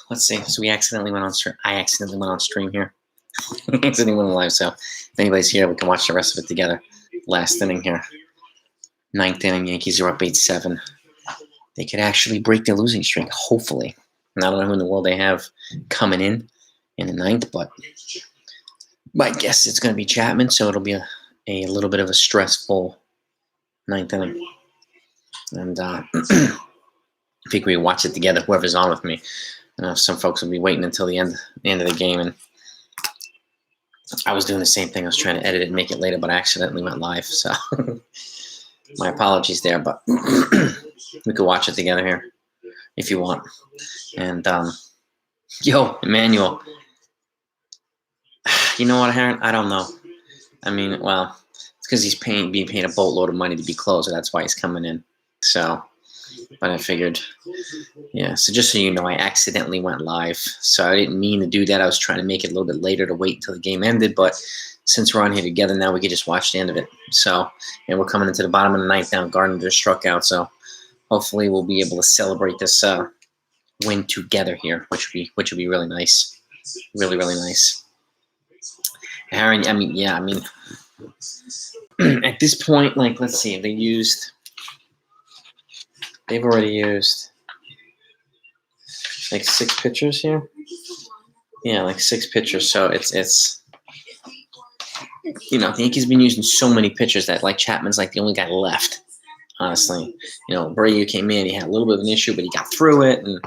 Let's see. So I accidentally went on stream here. Accidentally went live. So if anybody's here, we can watch the rest of it together. Last inning here. 9th inning. Yankees are up 8-7. They could actually break their losing streak. Hopefully. I don't know who in the world they have coming in the 9th, but my guess it's going to be Chapman. So it'll be a little bit of a stressful 9th inning. And I think we watch it together. Whoever's on with me. Some folks will be waiting until the end of the game, and I was doing the same thing. I was trying to edit it and make it later, but I accidentally went live. So my apologies there, but we could watch it together here if you want. And yo, Emmanuel, you know what, Aaron? I don't know. I mean, well, it's because he's being paid a boatload of money to be closer. That's why he's coming in. So. But I figured, yeah. So just so you know, I accidentally went live. So I didn't mean to do that. I was trying to make it a little bit later to wait until the game ended. But since we're on here together now, we could just watch the end of it. So, and we're coming into the bottom of the 9th now. Gardner just struck out. So hopefully we'll be able to celebrate this win together here, which would be really nice. Really, really nice. Aaron, I mean, yeah, I mean, at this point, like, let's see, they've already used like 6 pitchers here. Yeah, like 6 pitchers. So it's the Yankees have been using so many pitchers that like Chapman's like the only guy left. Honestly, Brady came in. He had a little bit of an issue, but he got through it, and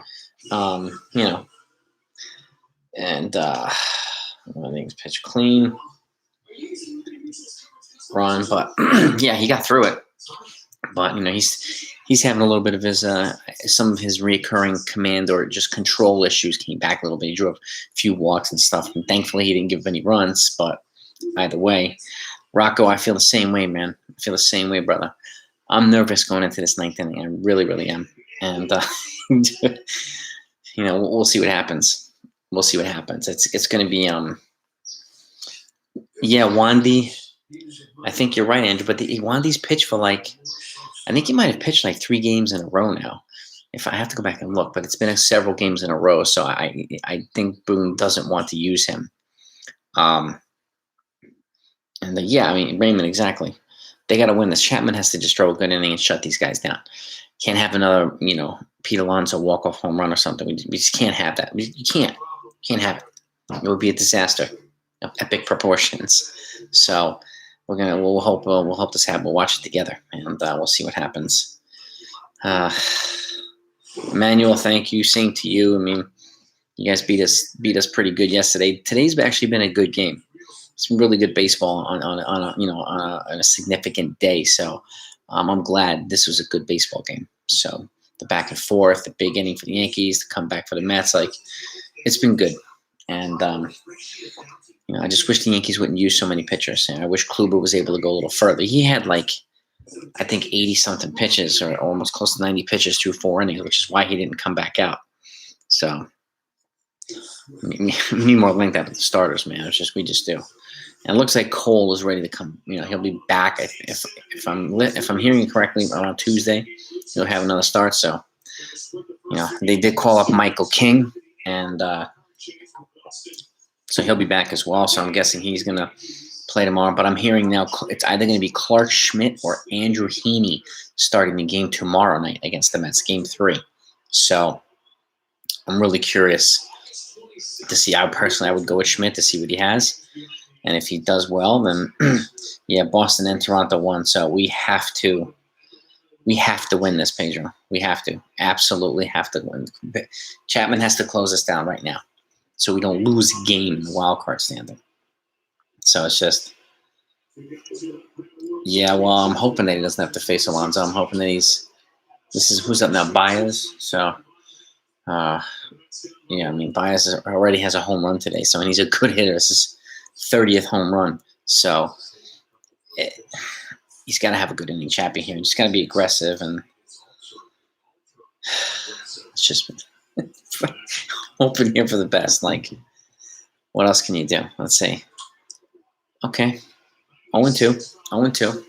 I think it's pitch clean, run, but yeah, he got through it. But he's having a little bit of his some of his recurring command or just control issues came back a little bit. He drew a few walks and stuff, and thankfully he didn't give any runs. But either way, Rocco, I feel the same way, man. I feel the same way, brother. I'm nervous going into this 9th inning. I really, really am. And we'll see what happens. We'll see what happens. It's going to be Wandy. I think you're right, Andrew. But Wandy's pitched for I think he might have pitched like 3 games in a row now. If I have to go back and look, but it's been several games in a row. So I think Boone doesn't want to use him. Raymond, exactly. They got to win this. Chapman has to just throw a good inning and shut these guys down. Can't have another, Pete Alonso walk-off home run or something. We just can't have that. You can't have it. It would be a disaster of epic proportions. So we'll hope this happens. We'll watch it together, and we'll see what happens. Emmanuel, thank you. Same to you. I mean, you guys beat us pretty good yesterday. Today's actually been a good game. Some really good baseball on a significant day. So I'm glad this was a good baseball game. So the back and forth, the big inning for the Yankees, the comeback for the Mets, it's been good. And I just wish the Yankees wouldn't use so many pitchers. I wish Kluber was able to go a little further. He had I think 80-something pitches or almost close to 90 pitches through 4 innings, which is why he didn't come back out. So we need more length out of the starters, man. We just do. And it looks like Cole is ready to come. He'll be back. If I'm hearing correctly, around Tuesday, he'll have another start. So, they did call up Michael King, and so he'll be back as well. So I'm guessing he's gonna play tomorrow. But I'm hearing now it's either going to be Clark Schmidt or Andrew Heaney starting the game tomorrow night against the Mets, Game 3. So I'm really curious to see. I would go with Schmidt to see what he has. And if he does well, then yeah, Boston and Toronto won. So we have to win this, Pedro. We have to. Absolutely have to win. Chapman has to close us down right now so we don't lose a game in the wild card standing. So it's just, yeah, well, I'm hoping that he doesn't have to face Alonso. I'm hoping that who's up now? Baez. So Yeah, I mean, Baez already has a home run today, so and he's a good hitter. This is 30th home run, so he's got to have a good inning champion here. He's just got to be aggressive, and it's just hoping here for the best. Like, what else can you do? Let's see. Okay, 0-2, 0-2.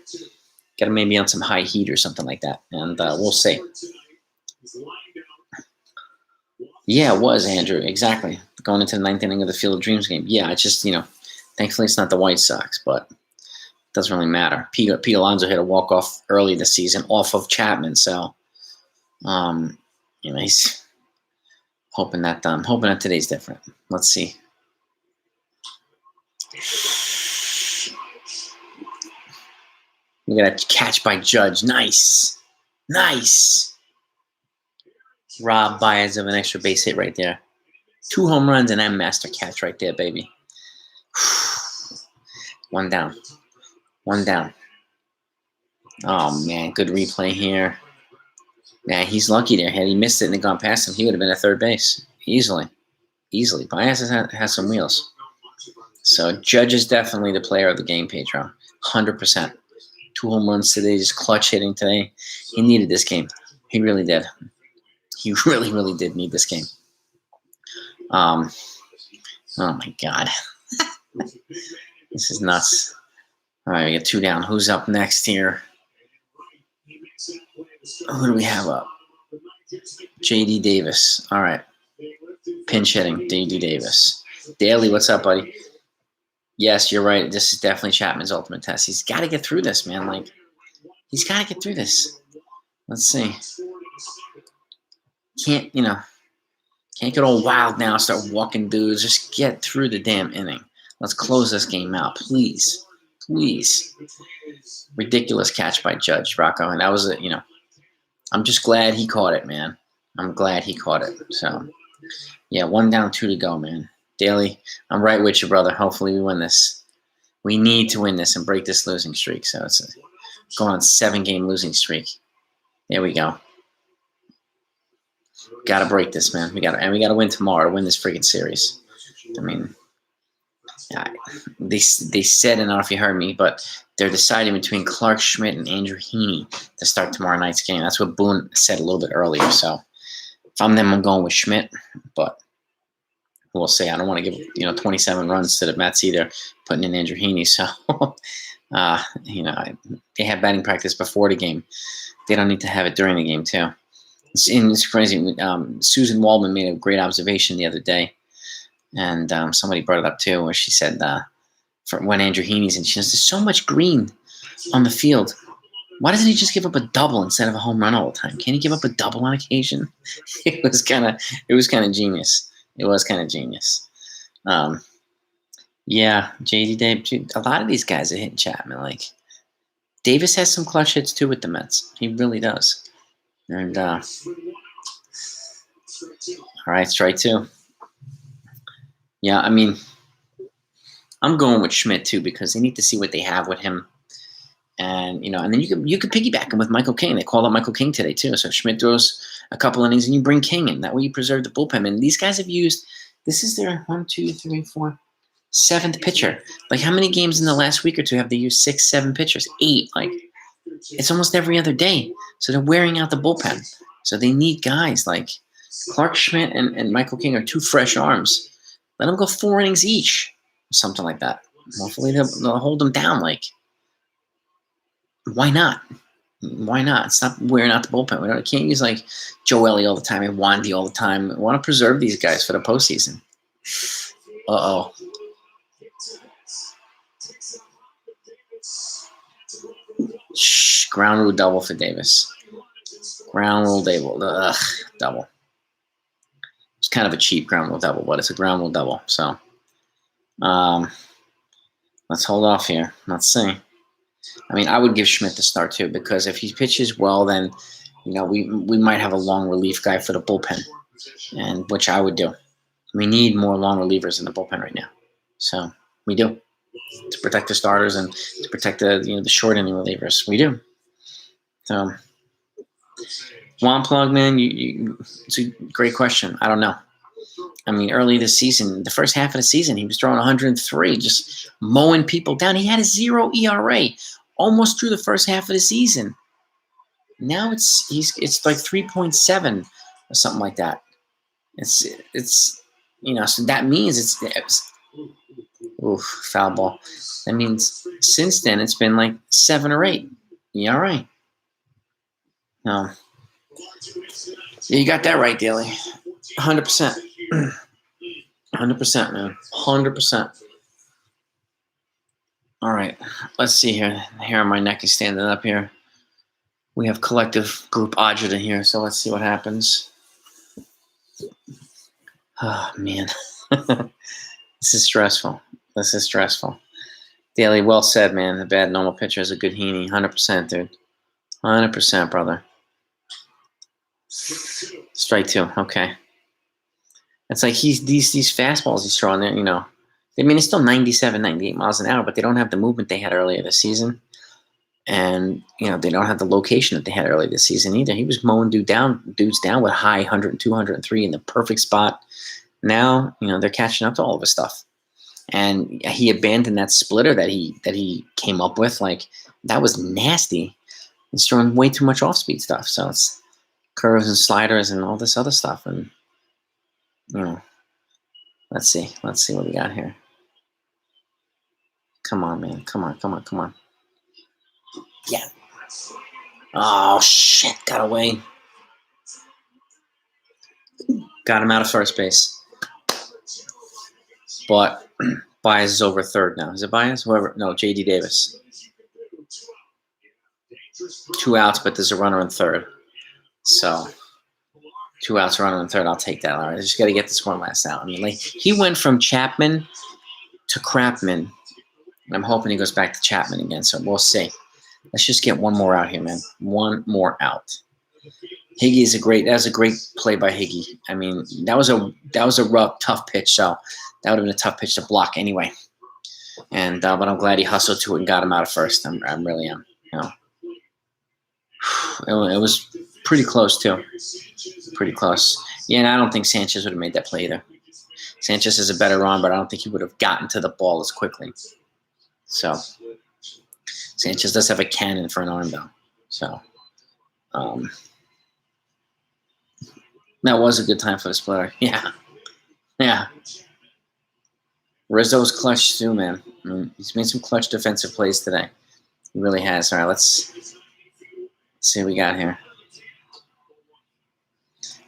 Got to maybe on some high heat or something like that, and we'll see. Yeah, it was, Andrew. Exactly. Going into the ninth inning of the Field of Dreams game. Yeah, it's just, thankfully it's not the White Sox, but it doesn't really matter. Pete Alonso hit a walk-off early this season off of Chapman, so, he's hoping that today's different. Let's see. We got a catch by Judge. Nice. Rob Baez of an extra base hit right there. 2 home runs and that master catch right there, baby. One down. Oh, man. Good replay here. Man, he's lucky there. Had he missed it and it gone past him, he would have been at third base. Easily. Baez has some wheels. So Judge is definitely the player of the game, Pedro. 100%. 2 home runs today, just clutch hitting today. He needed this game. He really did. He really, really did need this game. Oh my God. This is nuts. All right, we got 2 down. Who's up next here? Who do we have up? J.D. Davis. All right. Pinch hitting, J.D. Davis. Daly, what's up, buddy? Yes, you're right. This is definitely Chapman's ultimate test. He's got to get through this, man. Like, he's got to get through this. Let's see. Can't get all wild now, start walking dudes. Just get through the damn inning. Let's close this game out, please. Ridiculous catch by Judge, Rocco. And that was I'm just glad he caught it, man. I'm glad he caught it. So, yeah, 1 down, 2 to go, man. Daly, I'm right with you, brother. Hopefully we win this. We need to win this and break this losing streak. So it's going on 7-game losing streak. There we go. Got to break this, man. We got to win tomorrow to win this freaking series. I mean, they said, and I don't know if you heard me, but they're deciding between Clark Schmidt and Andrew Heaney to start tomorrow night's game. That's what Boone said a little bit earlier. So if I'm them, I'm going with Schmidt, but we'll see. I don't want to give 27 runs to the Mets either, putting in Andrew Heaney. So they have batting practice before the game. They don't need to have it during the game too. It's crazy. Susan Waldman made a great observation the other day, and somebody brought it up too, where she said for when Andrew Heaney's in, she says, there's so much green on the field. Why doesn't he just give up a double instead of a home run all the time? Can't he give up a double on occasion? It was kind of genius. It was kind of genius. Yeah, J.D. Davis. A lot of these guys are hitting Chapman. Like, Davis has some clutch hits too with the Mets. He really does. And all right, strike 2. Yeah, I mean, I'm going with Schmidt too because they need to see what they have with him, and and then you could piggyback him with Michael King. They called up Michael King today too, so Schmidt throws a couple innings and you bring King in. That way you preserve the bullpen. And these guys have used. This is their 1, 2, 3, 4, 7th pitcher. Like, how many games in the last week or two have they used 6, 7 pitchers? 8. Like, it's almost every other day. So they're wearing out the bullpen. So they need guys like Clark Schmidt and Michael King are 2 fresh arms. Let them go 4 innings each, something like that. Hopefully they'll hold them down. Like, why not? Why not? Stop wearing out the bullpen. We can't use like Joe Ellie all the time and Wandy all the time. We want to preserve these guys for the postseason. Uh-oh. Ground rule double for Davis. Ground rule double. It's kind of a cheap ground rule double, but it's a ground rule double. So let's hold off here. Let's see. I mean, I would give Schmidt the start too, because if he pitches well, then we might have a long relief guy for the bullpen, and which I would do. We need more long relievers in the bullpen right now, so we do, to protect the starters and to protect the short inning relievers. We do. So Swamp plug, man. It's a great question. I don't know. I mean, early this season, the first half of the season, he was throwing 103, just mowing people down. He had a 0 ERA almost through the first half of the season. Now it's like 3.7 or something like that. It's so that means it's oof, foul ball. That means since then it's been like 7 or 8 ERA. No, yeah, you got that right, Daly. 100%. 100%, man. 100%. All right, let's see here. Hair on my neck is standing up here. We have collective group agita here, so let's see what happens. Oh, man. This is stressful. Daly, well said, man. The bad normal pitcher is a good Heaney. 100%, dude. 100%, brother. Strike 2. Okay. It's like these fastballs he's throwing there, I mean, it's still 97, 98 miles an hour, but they don't have the movement they had earlier this season. And, they don't have the location that they had earlier this season either. He was mowing dudes down with high 100, 203 in the perfect spot. Now, they're catching up to all of his stuff. And he abandoned that splitter that he came up with. Like, that was nasty. He's throwing way too much off-speed stuff. So it's curves and sliders and all this other stuff. And, let's see what we got here. Come on, man. Come on. Yeah. Oh, shit. Got away. Got him out of first base. But Baez is over third now. Is it Baez? Whoever. No, J.D. Davis. 2 outs, but there's a runner in third. So 2 outs, runner in third. I'll take that. All right. I just got to get this one last out. I mean, like, he went from Chapman to Crapman. And I'm hoping he goes back to Chapman again. So we'll see. Let's just get one more out here, man. One more out. Higgy is that was a great play by Higgy. I mean, that was a rough, tough pitch. So that would have been a tough pitch to block anyway. And but I'm glad he hustled to it and got him out of first. I really am. It was pretty close too. Pretty close. Yeah, and I don't think Sanchez would have made that play either. Sanchez is a better arm, but I don't think he would have gotten to the ball as quickly. So Sanchez does have a cannon for an arm, though. So that was a good time for the splitter. Yeah. Rizzo's clutch too, man. I mean, he's made some clutch defensive plays today. He really has. All right, let's see what we got here.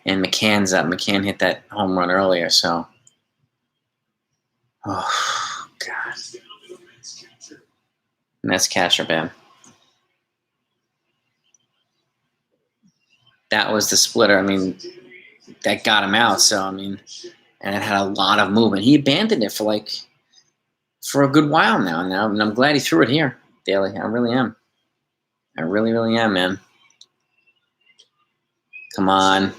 And McCann's up. McCann hit that home run earlier, so. Oh, God. And that's catcher, man. That was the splitter. I mean, that got him out, so, I mean, and it had a lot of movement. He abandoned it for a good while now, and I'm glad he threw it here, Daly. I really am. I really, really am, man. Come on.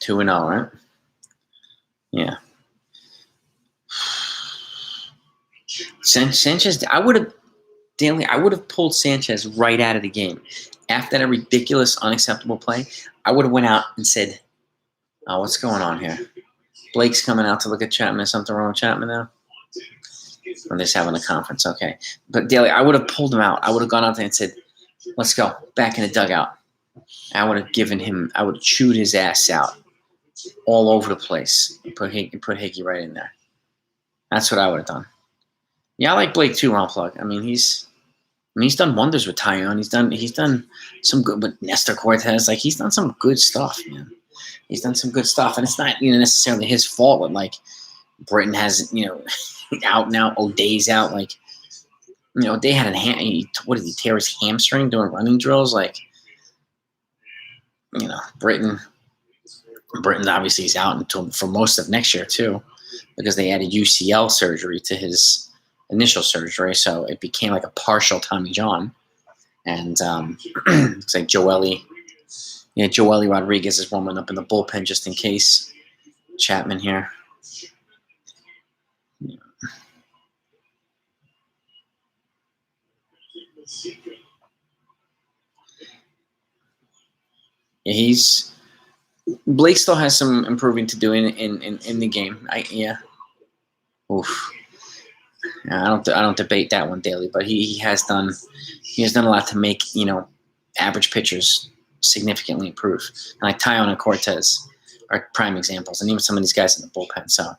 2-0, right? Yeah. Sanchez, I would have pulled Sanchez right out of the game. After that ridiculous, unacceptable play, I would have went out and said, "Oh, what's going on here? Blake's coming out to look at Chapman. Is something wrong with Chapman now?" Or they're just having a conference, okay. But Daly, I would have pulled him out. I would have gone out there and said, "Let's go back in the dugout." I would have chewed his ass out all over the place and put Hickey right in there. That's what I would have done. Yeah, I like Blake too, Ron Plug. I mean, he's done wonders with Tyon. He's done some good with Nestor Cortes. Like, he's done some good stuff, man. He's done some good stuff, and it's not necessarily his fault. But like, Britton has out now. O'Day's out. Like, they had what did he tear his hamstring doing running drills? Like, Britton obviously is out for most of next year too, because they added UCL surgery to his initial surgery, so it became like a partial Tommy John. And looks like Joely Rodriguez is warming up in the bullpen just in case. Chapman here. Blake still has some improving to do in the game. Oof. I don't debate that one daily, but he has done a lot to make average pitchers significantly improve. And like Tyon and Cortes are prime examples, and even some of these guys in the bullpen. So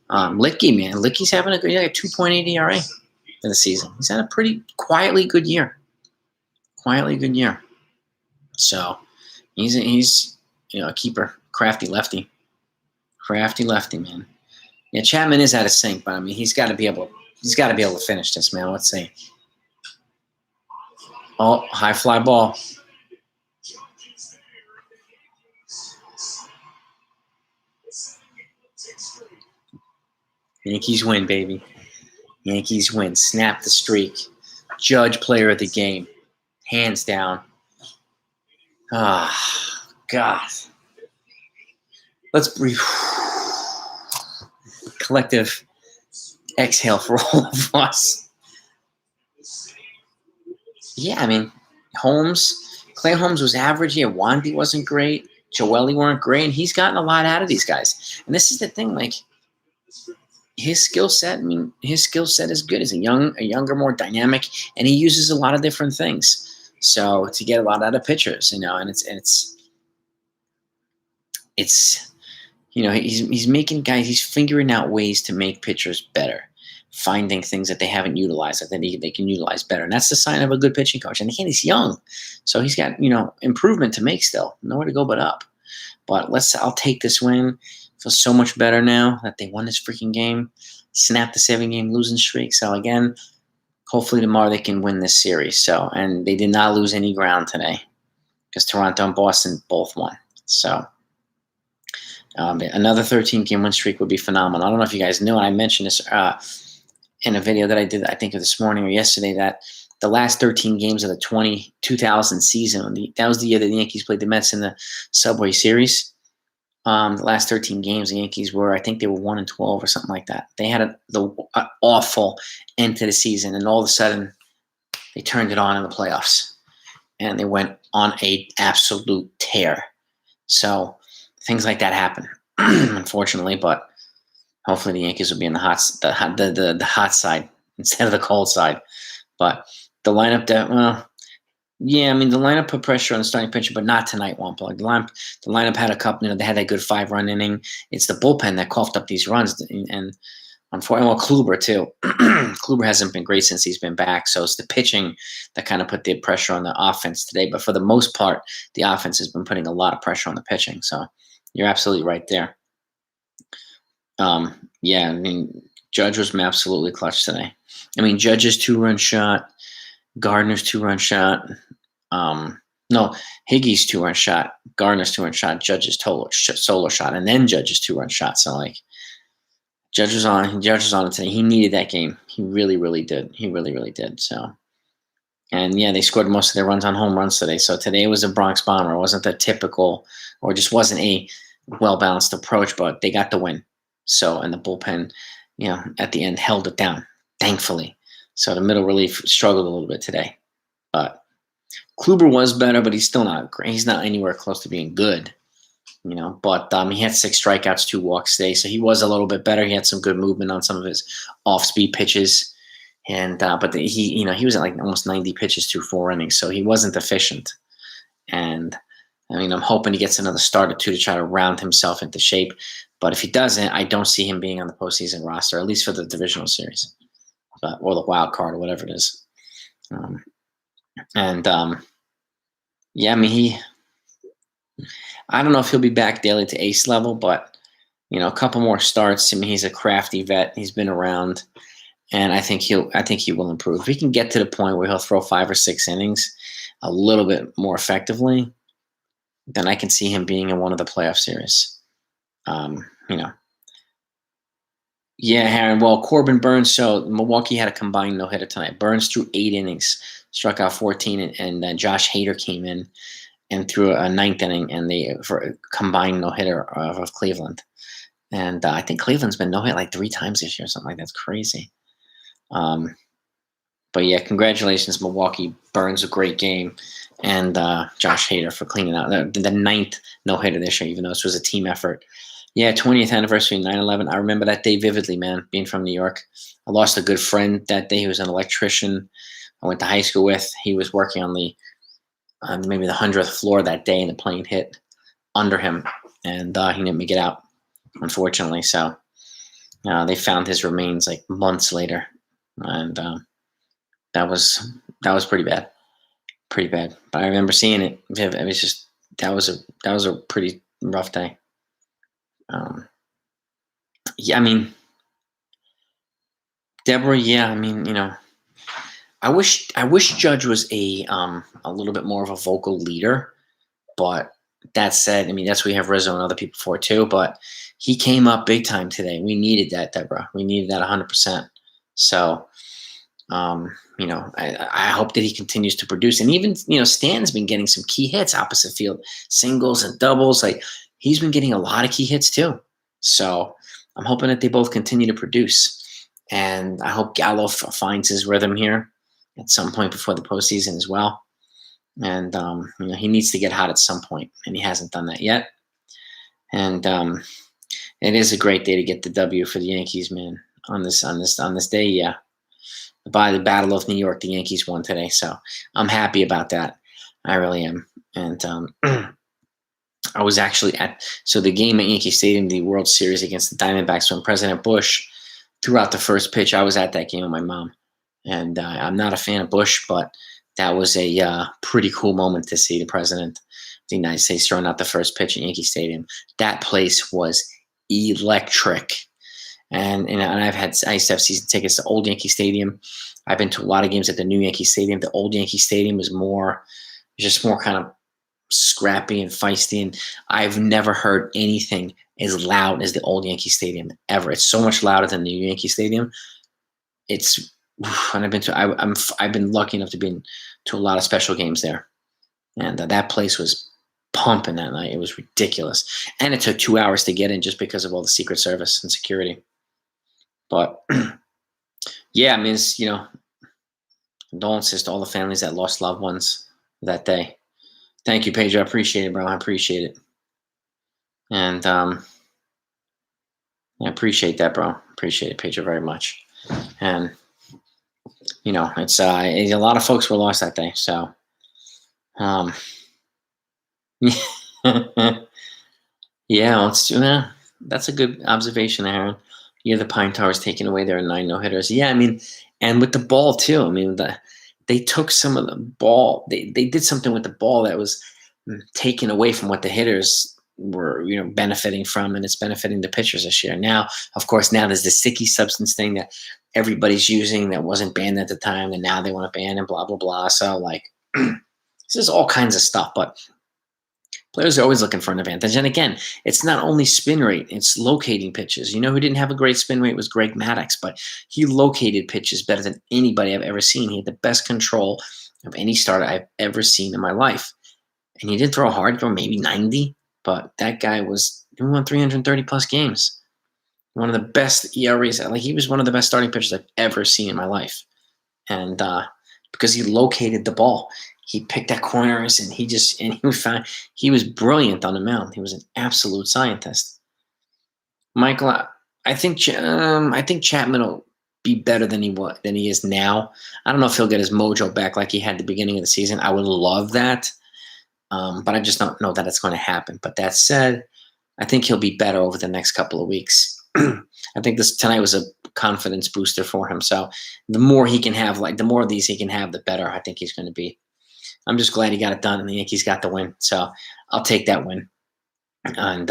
Licky's having a good year, 2.8 ERA for the season. He's had a pretty quietly good year. So he's a keeper, crafty lefty, man. Yeah, Chapman is out of sync, but I mean he's got to be able to finish this, man. Let's see. Oh, high fly ball. Yankees win, baby. Yankees win. Snap the streak. Judge player of the game. Hands down. Ah, God. Let's breathe. Collective exhale for all of us. Yeah, I mean, Clay Holmes was average. Yeah, Wandy wasn't great. Joely weren't great. And he's gotten a lot out of these guys. And this is the thing, like, his skill set is good. He's a younger, more dynamic, and he uses a lot of different things. So to get a lot out of pitchers, and it's he's making guys, he's figuring out ways to make pitchers better, finding things that they haven't utilized that they can utilize better. And that's the sign of a good pitching coach. And again, he's young, so he's got improvement to make still. Nowhere to go but up. But I'll take this win. Feel so much better now that they won this freaking game. Snapped the 7-game losing streak. So again, hopefully tomorrow they can win this series. So, and they did not lose any ground today because Toronto and Boston both won. So another 13-game win streak would be phenomenal. I don't know if you guys knew, and I mentioned this in a video that I did, I think this morning or yesterday, that the last 13 games of the 2000 season, that was the year that the Yankees played the Mets in the Subway Series. The last 13 games, the Yankees I think they were 1-12 or something like that. They had an awful end to the season, and all of a sudden, they turned it on in the playoffs, and they went on an absolute tear. So things like that happen, unfortunately. But hopefully, the Yankees will be in the hot side instead of the cold side. But the lineup, yeah, I mean, the lineup put pressure on the starting pitcher, but not tonight, Wampa. Like the lineup had a couple, they had that good 5-run inning. It's the bullpen that coughed up these runs, and unfortunately, Kluber too. Kluber hasn't been great since he's been back, so it's the pitching that kind of put the pressure on the offense today. But for the most part, the offense has been putting a lot of pressure on the pitching. So you're absolutely right there. Yeah, I mean, Judge was absolutely clutch today. I mean, Judge's 2-run shot, Gardner's 2-run shot. No, Higgy's 2-run shot, Gardner's 2-run shot, Judge's solo shot, and then Judge's 2-run shot. So like, Judge was on it today. He needed that game. He really, really did. He really, really did. So, and yeah, they scored most of their runs on home runs today. So today was a Bronx Bomber. It wasn't the typical, or just wasn't a well-balanced approach, but they got the win. So, and the bullpen, at the end held it down, thankfully. So the middle relief struggled a little bit today. But Kluber was better, but he's still not great. He's not anywhere close to being good, But he had 6 strikeouts, 2 walks today, so he was a little bit better. He had some good movement on some of his off-speed pitches, and he was at like almost 90 pitches through 4 innings, so he wasn't efficient. And I mean, I'm hoping he gets another start or 2 to try to round himself into shape. But if he doesn't, I don't see him being on the postseason roster, at least for the divisional series, or the wild card, or whatever it is. Yeah, I mean, I don't know if he'll be back daily to ace level, but a couple more starts. I mean, he's a crafty vet. He's been around, and I think he will improve. If he can get to the point where he'll throw 5 or 6 innings a little bit more effectively, then I can see him being in one of the playoff series. Yeah, Aaron. Well, Corbin Burns. So Milwaukee had a combined no-hitter tonight. Burns threw 8 innings, struck out 14, and then Josh Hader came in and threw a 9th inning, and for a combined no-hitter of Cleveland. And I think Cleveland's been no-hit like 3 times this year, something like that's crazy. But yeah, congratulations, Milwaukee. Burns a great game, and Josh Hader for cleaning out the ninth no-hitter this year, even though this was a team effort. Yeah, 20th anniversary, 9/11. I remember that day vividly, man, being from New York. I lost a good friend that day. He was an electrician I went to high school with. He was working on the maybe the 100th floor that day, and the plane hit under him, and he didn't make it out, unfortunately. So they found his remains like months later, and that was pretty bad, pretty bad. But I remember seeing it. It was just that was a pretty rough day. Yeah, I mean, Deborah. Yeah, I mean, I wish Judge was a little bit more of a vocal leader, but that said, I mean that's what we have Rizzo and other people for too. But he came up big time today. We needed that, Deborah. We needed that 100%. So, I hope that he continues to produce. And even Stanton's been getting some key hits opposite field, singles and doubles. Like he's been getting a lot of key hits too. So I'm hoping that they both continue to produce. And I hope Gallo finds his rhythm here at some point before the postseason as well. And he needs to get hot at some point, and he hasn't done that yet. And it is a great day to get the W for the Yankees, man. On this day, yeah. By the Battle of New York, the Yankees won today, so I'm happy about that. I really am. And I was actually at the game at Yankee Stadium, the World Series against the Diamondbacks, when President Bush threw out the first pitch. I was at that game with my mom, and I'm not a fan of Bush, but that was a pretty cool moment to see the president of the United States throwing out the first pitch at Yankee Stadium. That place was electric. And I used to have season tickets to old Yankee Stadium. I've been to a lot of games at the new Yankee Stadium. The old Yankee Stadium was just more kind of scrappy and feisty. And I've never heard anything as loud as the old Yankee Stadium ever. It's so much louder than the new Yankee Stadium. And I've been lucky enough to be to a lot of special games there, and that place was pumping that night. It was ridiculous, and it took 2 hours to get in just because of all the Secret Service and security. But yeah, I mean, condolences to all the families that lost loved ones that day. Thank you, Pedro. I appreciate it, bro. I appreciate it, and I appreciate that, bro. Appreciate it, Pedro, very much, and. It's a lot of folks were lost that day. So, yeah, let's do that. That's a good observation, Aaron. The Pine Towers taking away their 9 no-hitters. Yeah, I mean, and with the ball too. I mean, they took some of the ball. They did something with the ball that was taken away from what the hitters were benefiting from, and it's benefiting the pitchers this year. Now, of course, there's the sticky substance thing that everybody's using that wasn't banned at the time, and now they want to ban and blah blah blah. So this is all kinds of stuff, but players are always looking for an advantage. And again, it's not only spin rate, it's locating pitches. Who didn't have a great spin rate was Greg Maddux, but he located pitches better than anybody I've ever seen. He had the best control of any starter I've ever seen in my life. And he didn't throw hard, throw maybe 90, but that guy he won 330 plus games. One of the best ERAs. He was one of the best starting pitchers I've ever seen in my life. And because he located the ball, he picked at corners, and he was brilliant on the mound. He was an absolute scientist. Michael, I think Chapman will be better than he is now. I don't know if he'll get his mojo back like he had at the beginning of the season. I would love that, but I just don't know that it's going to happen. But that said, I think he'll be better over the next couple of weeks. I think tonight was a confidence booster for him. So the more he can have, the more of these he can have, the better I think he's going to be. I'm just glad he got it done, and the Yankees got the win. So I'll take that win. And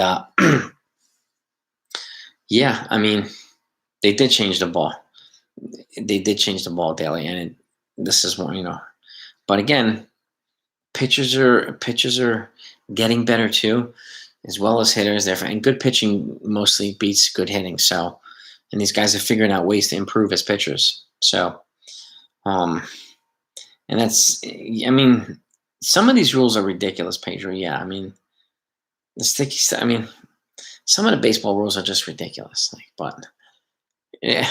yeah, I mean, they did change the ball. They did change the ball daily, and this is one, But again, pitchers are getting better too, as well as hitters. And good pitching mostly beats good hitting. So, and these guys are figuring out ways to improve as pitchers. So, and that's, I mean, some of these rules are ridiculous, Pedro. Yeah, I mean, the sticky stuff. I mean, some of the baseball rules are just ridiculous. But yeah,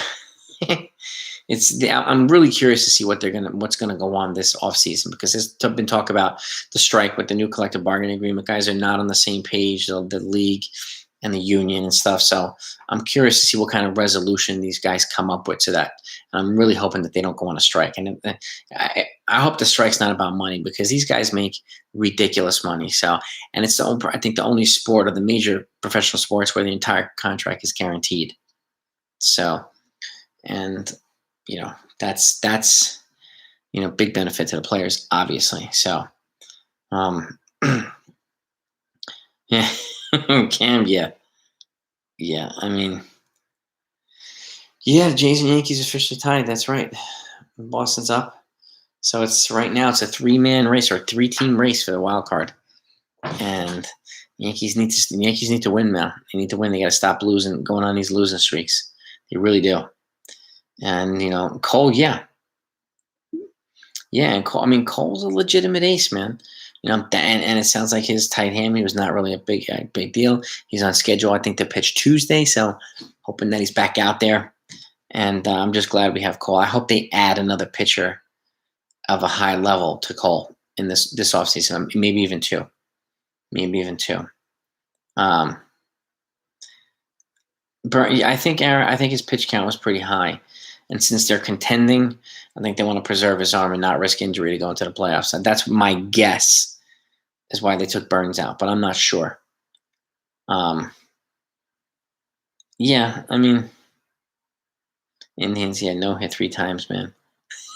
I'm really curious to see what's gonna go on this offseason, because there's been talk about the strike with the new collective bargaining agreement. Guys are not on the same page, the league and the union and stuff. So I'm curious to see what kind of resolution these guys come up with to that. And I'm really hoping that they don't go on a strike. And I hope the strike's not about money, because these guys make ridiculous money. So, and it's I think the only sport of the major professional sports where the entire contract is guaranteed. So, and that's big benefit to the players, obviously. So, yeah. Cam, yeah. I mean, yeah, the Jays and Yankees officially tied. That's right. Boston's up, so it's right now. It's a 3-man race or a 3-team race for the wild card, and Yankees need to win now. They need to win. They got to stop going on these losing streaks. They really do. And Cole, yeah, and Cole. I mean, Cole's a legitimate ace, man. And it sounds like his tight hammy was not really a big deal. He's on schedule, I think, to pitch Tuesday, so hoping that he's back out there. And I'm just glad we have Cole. I hope they add another pitcher of a high level to Cole in this offseason. Maybe even two. But I think his pitch count was pretty high. And since they're contending, I think they want to preserve his arm and not risk injury to go into the playoffs. And that's my guess is why they took Burns out, but I'm not sure. Yeah, I mean, Indians, no hit 3 times, man.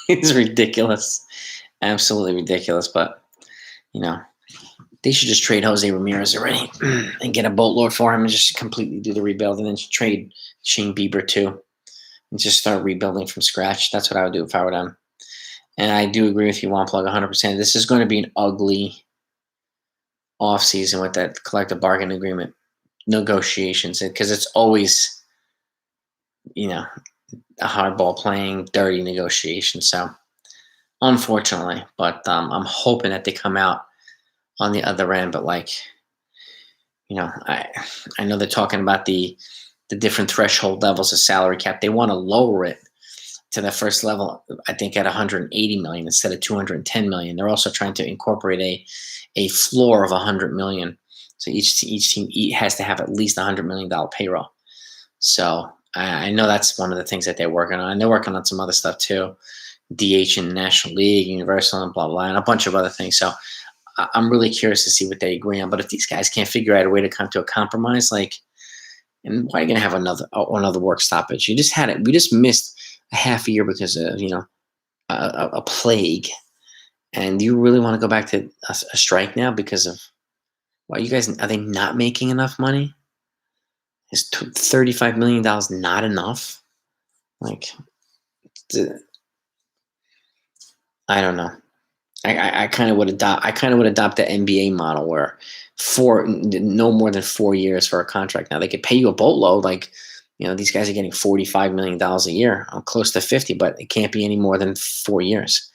It's ridiculous. Absolutely ridiculous. But, they should just trade Jose Ramirez already and get a boatload for him and just completely do the rebuild, and then trade Shane Bieber too and just start rebuilding from scratch. That's what I would do if I were them. And I do agree with you, Juan Plug, 100%. This is going to be an ugly offseason with that collective bargaining agreement negotiations, because it's always, a hardball playing, dirty negotiation. So, unfortunately, but I'm hoping that they come out on the other end. But I know they're talking about the different threshold levels of salary cap. They want to lower it to the first level, I think, at 180 million instead of 210 million. They're also trying to incorporate a floor of 100 million. So each team has to have at least $100 million payroll. So I know that's one of the things that they're working on. And they're working on some other stuff too, DH in the National League, Universal, and blah, blah, and a bunch of other things. So I'm really curious to see what they agree on. But if these guys can't figure out a way to come to a compromise, and why are you going to have another work stoppage? We just missed a half a year because of, a plague. And you really want to go back to a strike now because of, are they not making enough money? Is $35 million not enough? I don't know. I kind of would adopt the NBA model where no more than 4 years for a contract. Now they could pay you a boatload. These guys are getting $45 million a year. I'm close to 50, but it can't be any more than 4 years.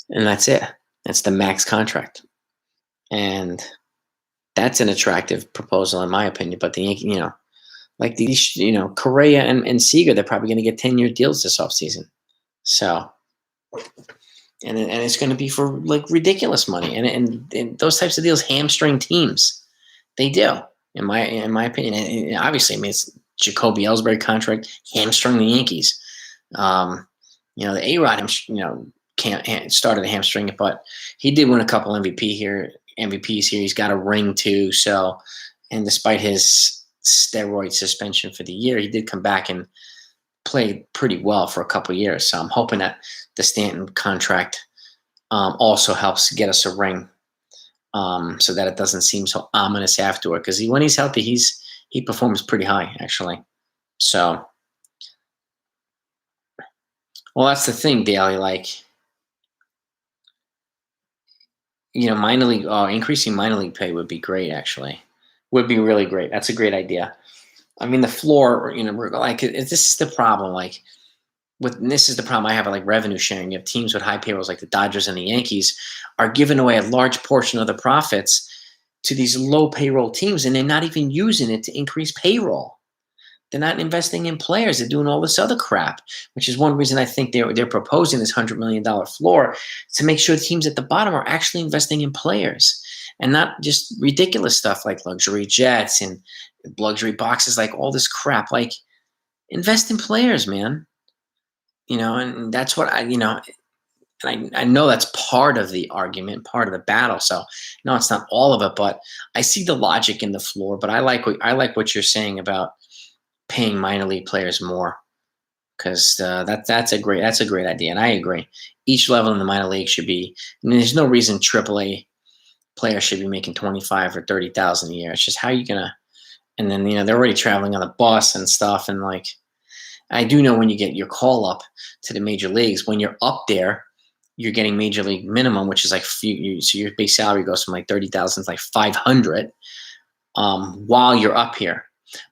And that's it. That's the max contract. And that's an attractive proposal in my opinion. But the Yankees, these, Correa and Seager, they're probably going to get 10-year deals this offseason. So, and it's going to be for ridiculous money. And those types of deals hamstring teams. They do, in my opinion. And obviously, it's Jacoby Ellsbury contract hamstrung the Yankees. The A-Rod, started to hamstring it, but he did win a couple MVPs here. He's got a ring too. So, and despite his steroid suspension for the year, he did come back and played pretty well for a couple of years. So I'm hoping that the Stanton contract also helps get us a ring, so that it doesn't seem so ominous afterward. Because when he's healthy, he performs pretty high, actually. So, well, that's the thing, Daly. Minor league, increasing minor league pay would be great, actually. Would be really great. That's a great idea. I mean, the floor, this is the problem. This is the problem I have with revenue sharing. You have teams with high payrolls like the Dodgers and the Yankees are giving away a large portion of the profits to these low payroll teams, and they're not even using it to increase payroll. They're not investing in players. They're doing all this other crap, which is one reason I think they're proposing this $100 million floor, to make sure the teams at the bottom are actually investing in players and not just ridiculous stuff like luxury jets and luxury boxes, like all this crap. Like, invest in players, man. And that's what I know that's part of the argument, part of the battle. So no, it's not all of it, but I see the logic in the floor. But I like what you're saying about paying minor league players more, because that's a great idea, and I agree. Each level in the minor league should be. I mean, there's no reason AAA players should be making 25 or 30,000 a year. It's just how you gonna. And then they're already traveling on the bus and stuff, and like, I do know when you get your call up to the major leagues, when you're up there, you're getting major league minimum, which is like so your base salary goes from like 30,000 to like 500 while you're up here.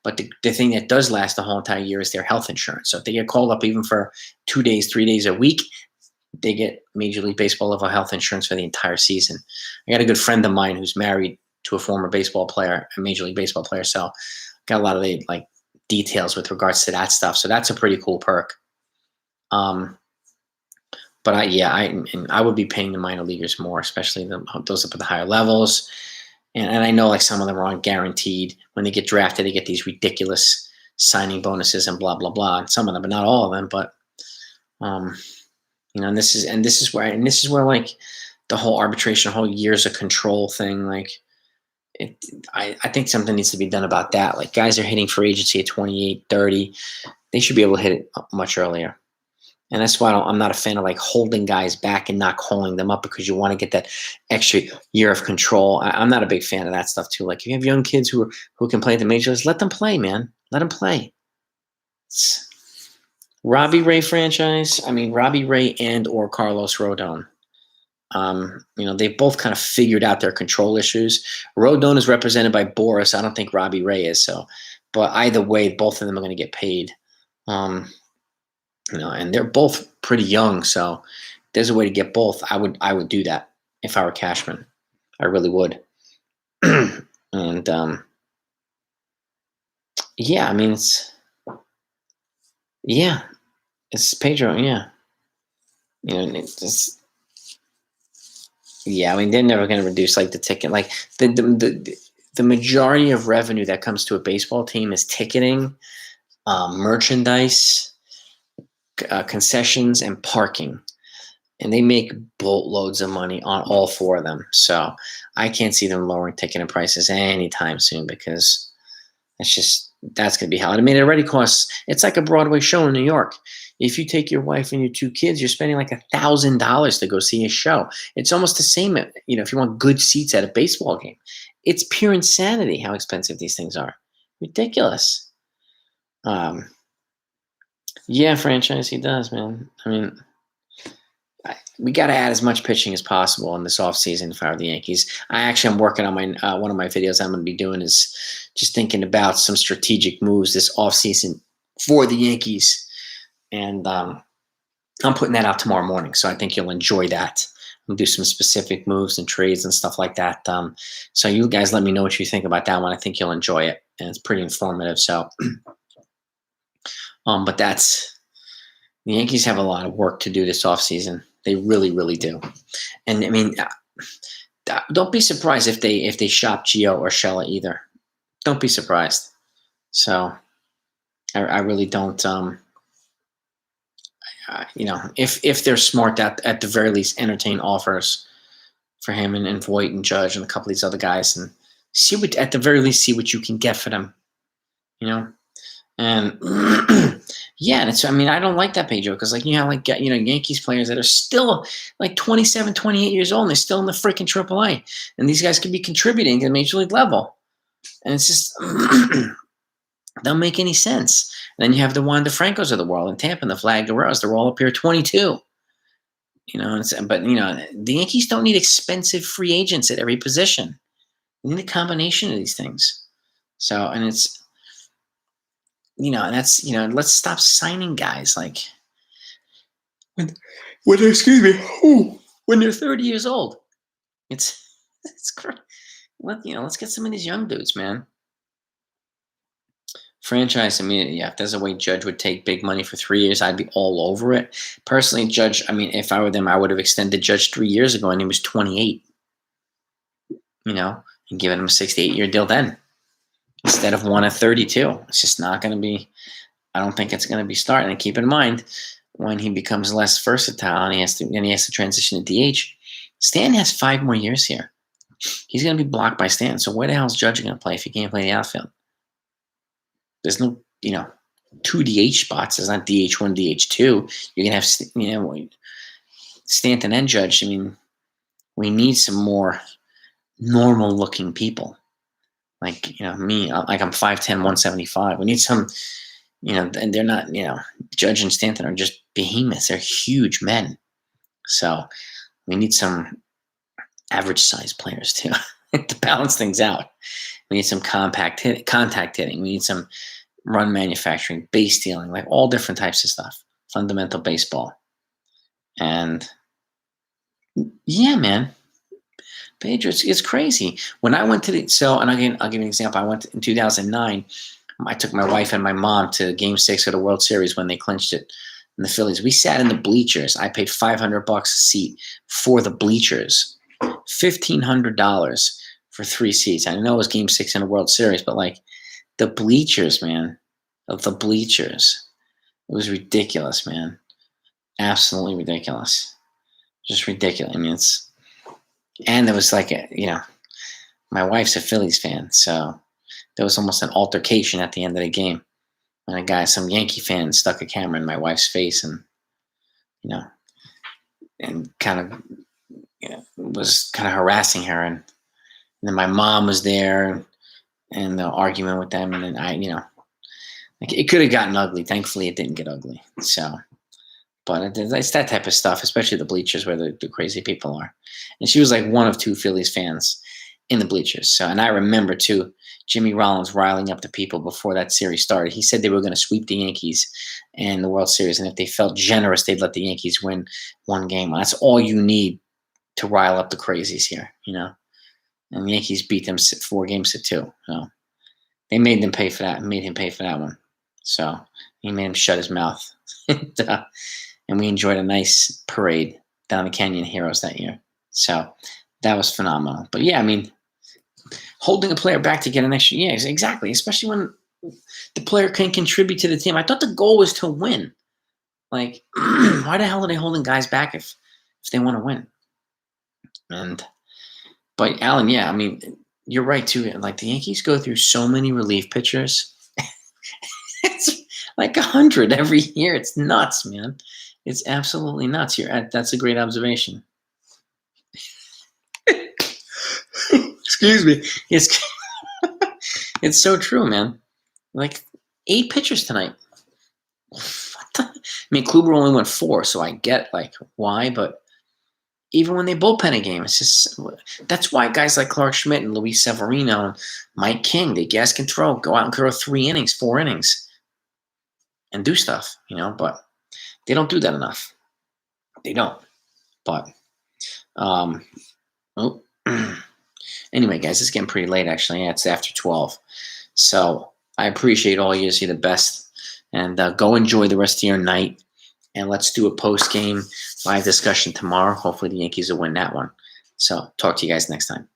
But the thing that does last the whole entire year is their health insurance. So if they get called up even for 2 days, 3 days a week, they get Major League Baseball level health insurance for the entire season. I got a good friend of mine who's married to a former baseball player, a Major League Baseball player. So got a lot of the like details with regards to that stuff. So that's a pretty cool perk. But I would be paying the minor leaguers more, especially those up at the higher levels. And I know like some of them are on guaranteed. When they get drafted, they get these ridiculous signing bonuses and blah blah blah. And some of them, but not all of them. But and this is where like the whole arbitration, whole years of control thing. Like, I think something needs to be done about that. Like, guys are hitting free agency at 28, 30. They should be able to hit it much earlier. And that's why I'm not a fan of like holding guys back and not calling them up, because you want to get that extra year of control. I'm not a big fan of that stuff too. Like, if you have young kids who can play at the major leagues, let them play, man. Let them play. It's Robbie Ray franchise. I mean, Robbie Ray and or Carlos Rodon. They both kind of figured out their control issues. Rodon is represented by Boris. I don't think Robbie Ray is. So, but either way, both of them are going to get paid. And they're both pretty young, so if there's a way to get both, I would do that if I were Cashman. I really would. And I mean, it's Pedro. Yeah, I mean, they're never going to reduce like the ticket. Like the majority of revenue that comes to a baseball team is ticketing, merchandise, concessions, and parking, and they make boatloads of money on all four of them. So I can't see them lowering ticketing prices anytime soon, because that's going to be hell. I mean, it already costs. It's like a Broadway show in New York. If you take your wife and your two kids, you're spending like $1,000 to go see a show. It's almost the same. If you want good seats at a baseball game, it's pure insanity how expensive these things are. Ridiculous. Yeah, franchise, he does, man. I mean, we got to add as much pitching as possible in this offseason if I were the Yankees. I'm working on my one of my videos I'm going to be doing is just thinking about some strategic moves this offseason for the Yankees. And I'm putting that out tomorrow morning, so I think you'll enjoy that. We'll do some specific moves and trades and stuff like that. So you guys let me know what you think about that one. I think you'll enjoy it, and it's pretty informative. So, but the Yankees have a lot of work to do this offseason. They really, really do. And I mean, don't be surprised if they shop Gio or Urshela either. Don't be surprised. So I really don't. If they're smart, at the very least, entertain offers for him and Voit and Judge and a couple of these other guys, and at the very least see what you can get for them. And and it's, I mean, I don't like that, Pedro, because Yankees players that are still like 27, 28 years old, and they're still in the freaking AAA, and these guys could be contributing to the major league level, and it's just don't make any sense. And then you have the Juan DeFrancos of the world in Tampa and the Vlad Guerreros. They're all up here 22. The Yankees don't need expensive free agents at every position. They need a combination of these things. So, and it's, let's stop signing guys like when they're 30 years old. It's great. Let's get some of these young dudes, man. Franchise, I mean, yeah, if there's a way Judge would take big money for 3 years, I'd be all over it. Personally, Judge, I mean, if I were them, I would have extended Judge 3 years ago and he was 28, and given him a 6 to 8 year deal then instead of one at 32. It's just not going to be, I don't think it's going to be starting. And keep in mind, when he becomes less versatile and he has to transition to DH, Stanton has 5 more years here. He's going to be blocked by Stanton. So where the hell is Judge going to play if he can't play the outfield? There's no, 2 DH spots. There's not DH1, DH2. You're going to have, Stanton and Judge. I mean, we need some more normal-looking people. Like, me, like I'm 5'10", 175. We need some, and they're not, Judge and Stanton are just behemoths. They're huge men. So we need some average-sized players, too, to balance things out. We need some contact hitting. We need some run manufacturing, base stealing, like all different types of stuff. Fundamental baseball. And, yeah, man. Pedro, it's crazy. When I went to and again, I'll give you an example. I went in 2009. I took my wife and my mom to Game 6 of the World Series when they clinched it in the Phillies. We sat in the bleachers. I paid $500 a seat for the bleachers. $1,500 for 3 seats. I know it was Game 6 in the World Series, but like the bleachers, man, of the bleachers, it was ridiculous, man. Absolutely ridiculous. Just ridiculous. I mean, and there was like my wife's a Phillies fan, so there was almost an altercation at the end of the game when some Yankee fan stuck a camera in my wife's face and kind of was kind of harassing her, and then my mom was there and the argument with them, and then like it could have gotten ugly. Thankfully, it didn't get ugly. So, but it's that type of stuff, especially the bleachers where the crazy people are. And she was like one of 2 Phillies fans in the bleachers. So, and I remember too, Jimmy Rollins riling up the people before that series started. He said they were going to sweep the Yankees in the World Series, and if they felt generous, they'd let the Yankees win 1 game. Well, that's all you need to rile up the crazies here, And the Yankees beat them 4 games to 2. So they made him pay for that one. So he made him shut his mouth. And we enjoyed a nice parade down the Canyon Heroes that year. So that was phenomenal. But yeah, I mean, holding a player back to get an extra, yeah, exactly. Especially when the player can contribute to the team. I thought the goal was to win. Like, why the hell are they holding guys back if they want to win? But Alan, yeah, I mean, you're right too. Like the Yankees go through so many relief pitchers. It's like 100 every year. It's nuts, man. It's absolutely nuts. That's a great observation. Excuse me. It's so true, man. Like 8 pitchers tonight. I mean, Kluber only went 4, so I get like why, but even when they bullpen a game, it's just that's why guys like Clark Schmidt and Luis Severino and Mike King, they gas can throw, go out and throw 3 innings, 4 innings, and do stuff, but they don't do that enough. They don't. But anyway, guys, it's getting pretty late actually. Yeah, it's after 12. So I appreciate all you. You're the best. And go enjoy the rest of your night. And let's do a post-game live discussion tomorrow. Hopefully the Yankees will win that one. So talk to you guys next time.